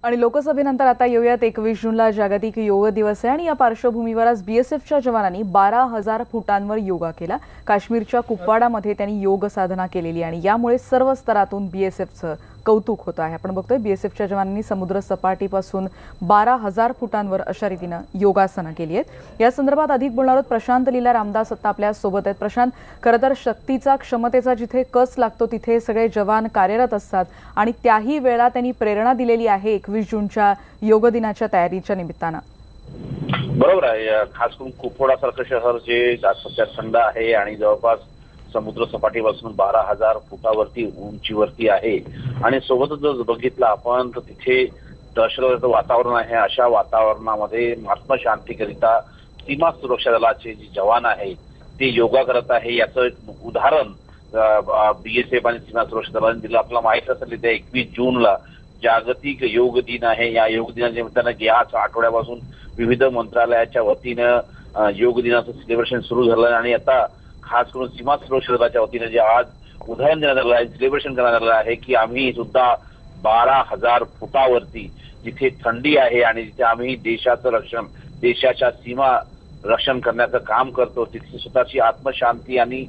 आणि लोकसभेनंतर आता येऊयात 21 जूनला जागतिक योग दिवस आहे आणि या पार्श्वभूमीवर आज बीएसएफच्या जवानांनी 12,000 फुटांवर योगा केला। काश्मीरच्या कुपवाडामध्ये त्यांनी योग साधना केलेली आणि यामुळे सर्व स्तरातून बीएसएफचं कौतुक होत आहे। आपण बघतोय बीएसएफच्या जवानांनी समुद्र सपाटीपासून 12,000 फुटांवर अशा रीतीने योगासना केली आहेत। या संदर्भात अधिक बोलणार आहोत प्रशांत लीला रामदास आता आपल्या सोबत आहेत। प्रशांत, खरं तर शक्तीचा क्षमतेचा जिथे कस लागतो तिथे सगळे जवान कार्यरत असतात आणि त्याही वेळा त्यांनी प्रेरणा दिलेली आहे 21 जूनच्या योग दिनाच्या तयारीच्या निमित्तानं। बरोबर आहे। खास करून कुपवाडासारखं शहर जे सध्या थंड आहे आणि जवळपास समुद्र सपाटीपासून 12,000 फुटावरती उंचीवरती आहे आणि सोबतच जर बघितलं आपण तर तिथे दहशतवादाचं वातावरण आहे। अशा वातावरणामध्ये आत्मशांतीकरिता सीमा सुरक्षा दलाचे जे जवान आहे ते योगा करत आहे। याचं एक उदाहरण बीएसएफ आणि सीमा सुरक्षा दलाने दिलं। आपल्याला माहित असेल त्या 21 जूनला जागतिक योग दिन आहे। या योग दिनाच्या निमित्तानं याच आठवड्यापासून विविध मंत्रालयाच्या वतीनं योग दिनाचं सेलिब्रेशन सुरू झालं आणि आता खास करून सीमा सुरक्षा दलाच्या वतीने जे आज उदाहरण देण्यात आलं आहे, सेलिब्रेशन करण्यात आलं आहे की आम्ही सुद्धा 12,000 फुटावरती जिथे थंडी आहे आणि जिथे आम्ही देशाचं रक्षण, देशाच्या सीमा रक्षण करण्याचं काम करतो तिथे स्वतःची आत्मशांती आणि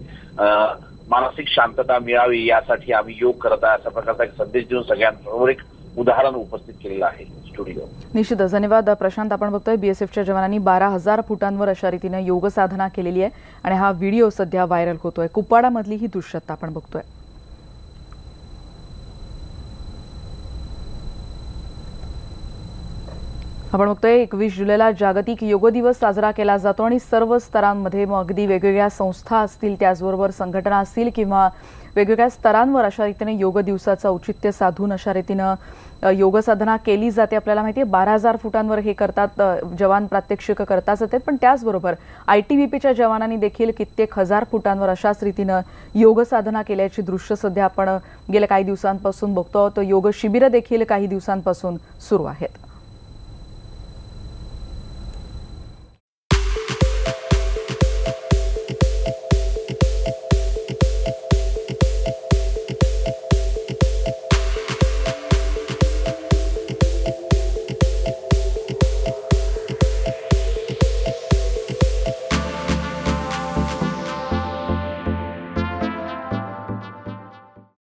मानसिक शांतता मिळावी यासाठी आम्ही योग करत आहे अशा प्रकारचा एक संदेश देऊन सगळ्यांसमोर एक उदाहरण उपस्थित केलेलं आहे। स्टुडिओ निश्चितच धन्यवाद प्रशांत। आपण बघतोय बीएसएफच्या जवानांनी 12,000 फुटांवर अशा रीतीने योग साधना केलेली आहे आणि हा व्हिडिओ सध्या व्हायरल होतोय। कुपवाडामधली ही दृश्यता आपण बघतोय। आपण बघतोय 21 जुलैला जागतिक योग दिवस साजरा केला जातो आणि सर्व स्तरांमध्ये अगदी वेगवेगळ्या संस्था असतील, त्याचबरोबर संघटना असतील किंवा वेगवेगळ्या स्तरांवर अशा रीतीने योग दिवसाचं औचित्य साधून अशा रीतीने योग साधना केली जाते। आपल्याला माहिती आहे 12,000 फुटांवर हे करतात जवान, प्रात्यक्षिक करताच आहेत, पण त्याचबरोबर आयटीबीपीच्या जवानांनी देखील कित्येक हजार फुटांवर अशाच रीतीने योग साधना केल्याची दृश्य सध्या आपण गेल्या काही दिवसांपासून बघतो आहोत। योग शिबिरं देखील काही दिवसांपासून सुरू आहेत।